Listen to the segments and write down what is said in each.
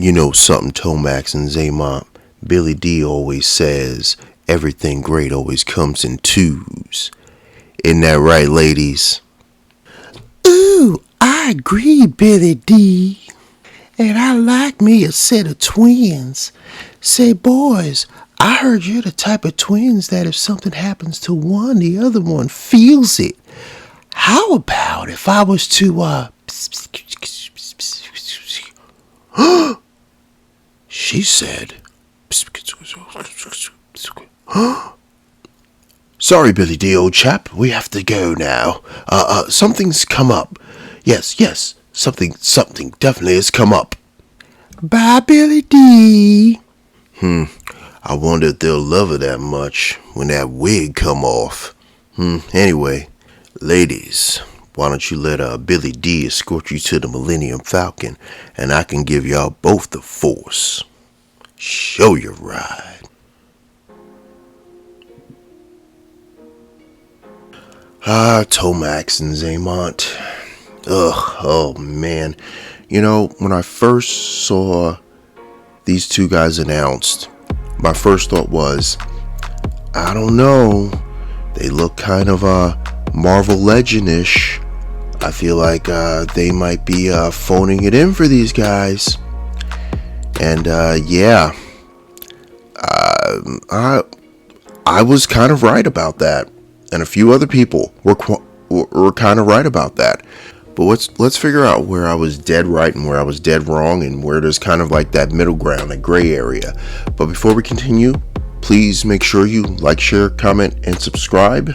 You know something, Tomax and Xamot. Billy D always says everything great always comes in twos. Isn't that right, ladies? Ooh, I agree, Billy D. And I like me a set of twins. Say, boys, I heard you're the type of twins that if something happens to one, the other one feels it. How about if I was to, She said. Sorry, Billy D, old chap. We have to go now. Something's come up. Yes. Something definitely has come up. Bye, Billy D. I wonder if they'll love her that much when that wig come off. Anyway, ladies, why don't you let Billy D escort you to the Millennium Falcon, and I can give y'all both the force. Show your ride. Tomax and Xamot. Oh man. You know, when I first saw these two guys announced, my first thought was, I don't know. They look kind of Marvel Legend-ish. I feel like they might be phoning it in for these guys. And yeah, I was kind of right about that, and a few other people were kind of right about that. But let's figure out where I was dead right and where I was dead wrong, and where there's kind of like that middle ground, that gray area. But before we continue, please make sure you like, share, comment, and subscribe.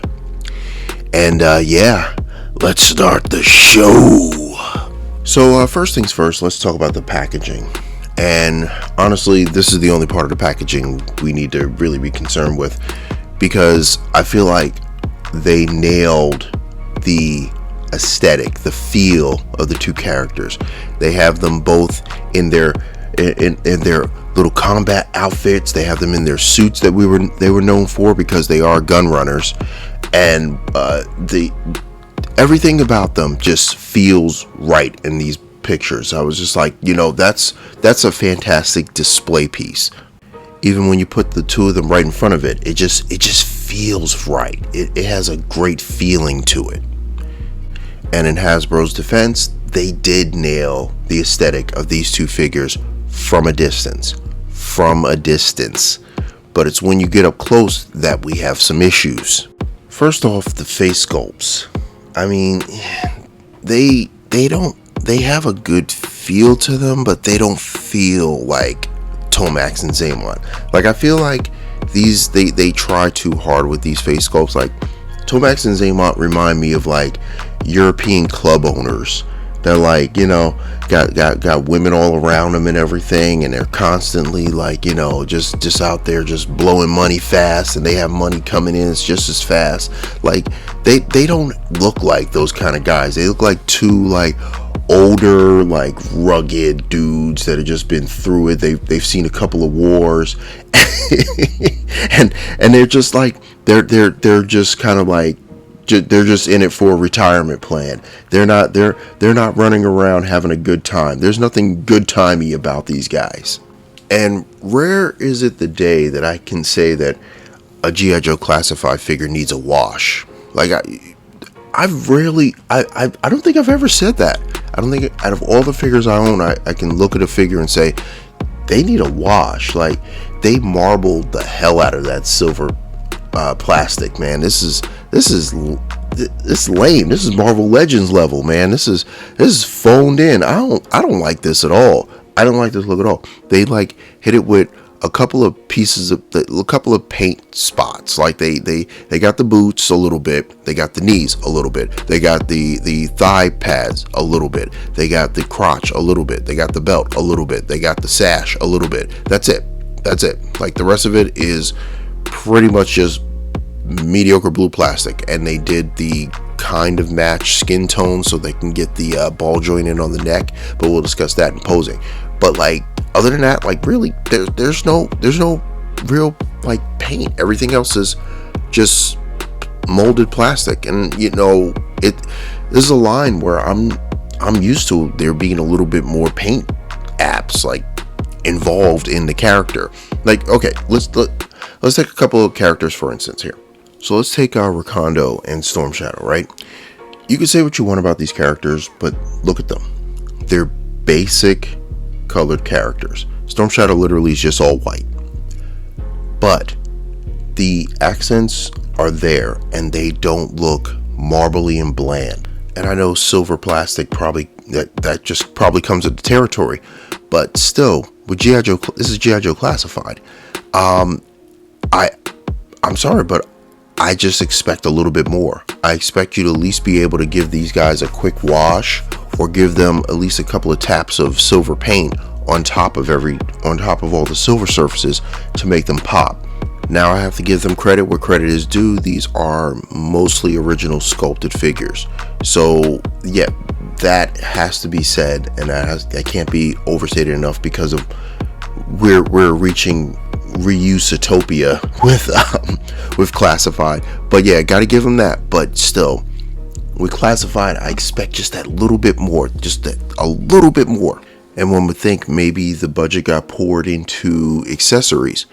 And yeah, let's start the show. So first things first, let's talk about the packaging. And honestly, this is the only part of the packaging we need to really be concerned with, because I feel like they nailed the aesthetic, the feel of the two characters. They have them both in their little combat outfits. They have them in their suits that they were known for, because they are gun runners, and everything about them just feels right in these pictures. I was just like, that's a fantastic display piece. Even when you put the two of them right in front of it, it just feels right. It has a great feeling to it. And in Hasbro's defense, they did nail the aesthetic of these two figures from a distance. But it's when you get up close that we have some issues. First off, the face sculpts. I mean, they have a good feel to them, but they don't feel like Tomax and Xamot. Like, I feel like they try too hard with these face sculpts. Like, Tomax and Xamot remind me of like European club owners. They're like, got women all around them and everything, and they're constantly like, just out there just blowing money fast, and they have money coming in, it's just as fast. Like, they don't look like those kind of guys. They look like two like older, like rugged dudes that have just been through it. They've seen a couple of wars, and they're just like they're just kind of like, they're just in it for a retirement plan. They're not running around having a good time. There's nothing good timey about these guys. And rare is it the day that I can say that a G.I. Joe Classified figure needs a wash. Like, I don't think I've ever said that. I don't think, out of all the figures I own, I can look at a figure and say they need a wash. Like, they marbled the hell out of that silver plastic, man. This is lame. This is Marvel Legends level, man. This is phoned in. I don't like this at all. I don't like this look at all. They like hit it with a couple of paint spots. Like they got the boots a little bit, they got the knees a little bit, they got the thigh pads a little bit, they got the crotch a little bit, they got the belt a little bit, they got the sash a little bit. That's it. Like, the rest of it is pretty much just mediocre blue plastic, and they did the kind of match skin tone so they can get the ball joint in on the neck, but we'll discuss that in posing. But like, other than that, like, really, there's no real like paint. Everything else is just molded plastic, and this is a line where I'm used to there being a little bit more paint apps. Like, involved in the character. Like, okay, let's take a couple of characters for instance here. So let's take Rakondo and Storm Shadow, right? You can say what you want about these characters, but look at them. They're basic colored characters. Storm Shadow literally is just all white. But the accents are there and they don't look marbly and bland. And I know silver plastic probably that just probably comes with the territory, but still with G.I. Joe, this is G.I. Joe Classified. I'm sorry, but I just expect a little bit more. I expect you to at least be able to give these guys a quick wash, or give them at least a couple of taps of silver paint on top of all the silver surfaces to make them pop. Now I have to give them credit where credit is due. These are mostly original sculpted figures. So yeah, that has to be said, and that can't be overstated enough, because of we're reaching reuse-utopia with Classified. But yeah, gotta give them that. But still, with Classified, I expect just that little bit more, a little bit more. And one would think maybe the budget got poured into accessories,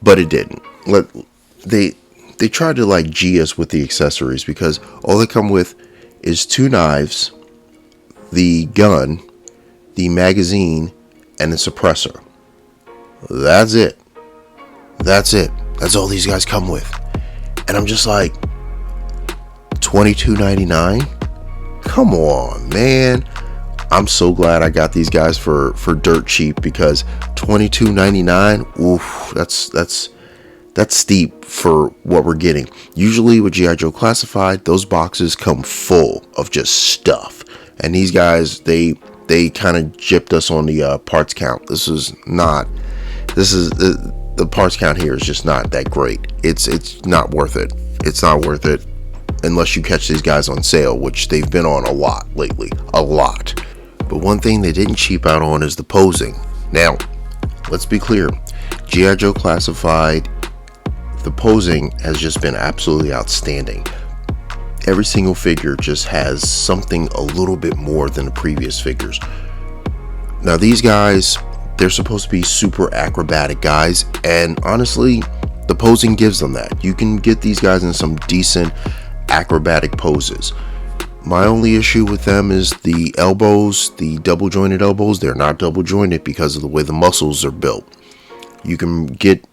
but it didn't. They tried to like G us with the accessories, because all they come with is 2 knives, the gun, the magazine, and the suppressor. That's it. That's all these guys come with. And I'm just like, $22.99? Come on, man. I'm so glad I got these guys for dirt cheap, because $22.99, oof, that's steep for what we're getting. Usually with G.I. Joe Classified, those boxes come full of just stuff. And these guys, they kind of gypped us on the parts count. The parts count here is just not that great. It's not worth it. It's not worth it unless you catch these guys on sale, which they've been on a lot lately. A lot. But one thing they didn't cheap out on is the posing. Now, let's be clear. G.I. Joe Classified, the posing has just been absolutely outstanding. Every single figure just has something a little bit more than the previous figures. Now, these guys, they're supposed to be super acrobatic guys, and honestly, the posing gives them that. You can get these guys in some decent acrobatic poses. My only issue with them is the elbows, the double jointed elbows. They're not double jointed because of the way the muscles are built. You can get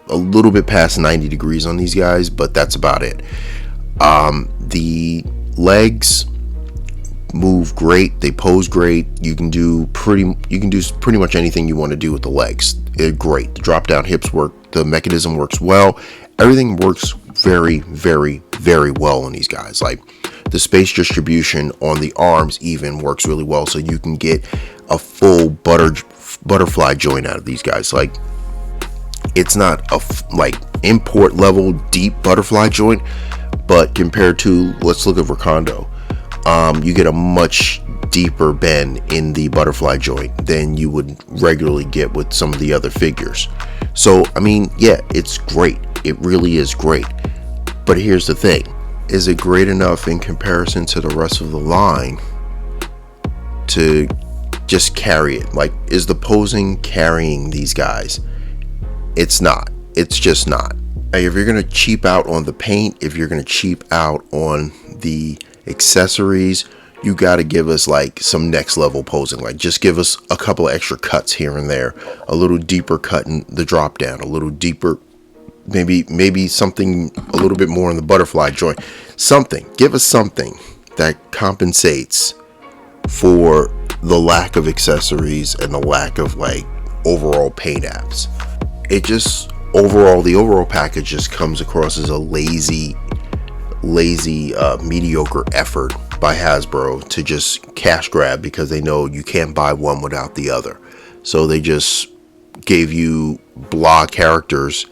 a little bit past 90 degrees on these guys, but that's about it. The legs move great. They pose great. You can do pretty much anything you want to do with the legs. They're great. The drop down hips work. The mechanism works well. Everything works very, very, very well on these guys. Like, the space distribution on the arms even works really well, so you can get a full butterfly joint out of these guys. Like, it's not a import level deep butterfly joint, but compared to, let's look at Rakondo, you get a much deeper bend in the butterfly joint than you would regularly get with some of the other figures. So I mean, yeah, it's great. It really is great. But here's the thing. Is it great enough in comparison to the rest of the line to just carry it? Like, is the posing carrying these guys? It's not. It's just not. If you're going to cheap out on the paint, if you're going to cheap out on the accessories, you got to give us like some next level posing. Like, just give us a couple of extra cuts here and there, a little deeper cut in the drop down, a little deeper, maybe something a little bit more in the butterfly joint. Something. Give us something that compensates for the lack of accessories and the lack of like overall paint apps. It just the overall package just comes across as a lazy mediocre effort by Hasbro to just cash grab, because they know you can't buy one without the other. So they just gave you blah characters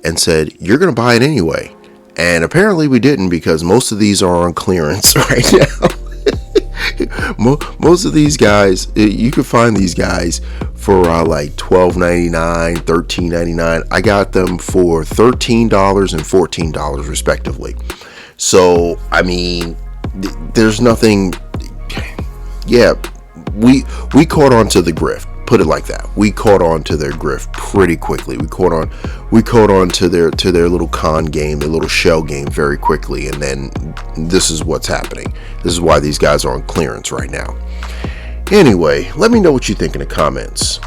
and said, you're going to buy it anyway. And apparently we didn't, because most of these are on clearance right now. Most of these guys, you can find these guys for like $12.99, $13.99. I got them for $13 and $14 respectively. So I mean, there's nothing. Yeah, we caught on to the grift. Put it like that. We caught on to their grift pretty quickly. We caught on to their little con game, their little shell game very quickly. And then this is what's happening. This is why these guys are on clearance right now. Anyway, let me know what you think in the comments.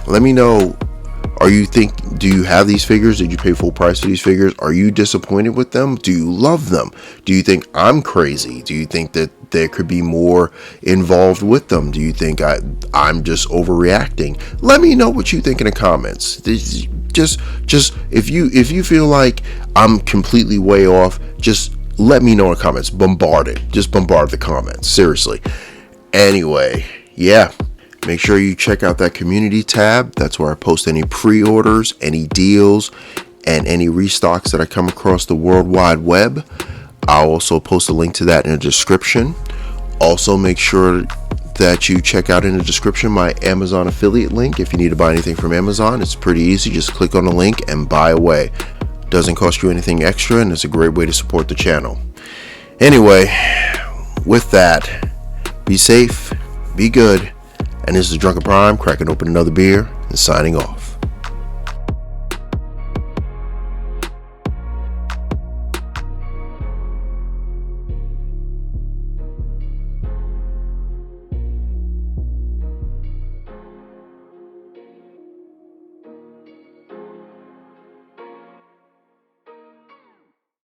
Let me know, do you have these figures? Did you pay full price for these figures? Are you disappointed with them? Do you love them? Do you think I'm crazy? Do you think that there could be more involved with them? Do you think I'm just overreacting? Let me know what you think in the comments. Just if you feel like I'm completely way off, just let me know in the comments. Bombard it. Just bombard the comments. Seriously. Anyway, yeah. Make sure you check out that community tab. That's where I post any pre-orders, any deals, and any restocks that I come across the World Wide Web. I'll also post a link to that in the description. Also, make sure that you check out in the description my Amazon affiliate link. If you need to buy anything from Amazon, it's pretty easy. Just click on the link and buy away. Doesn't cost you anything extra, and it's a great way to support the channel. Anyway, with that, be safe, be good. And this is DrunkenPrime, cracking open another beer and signing off.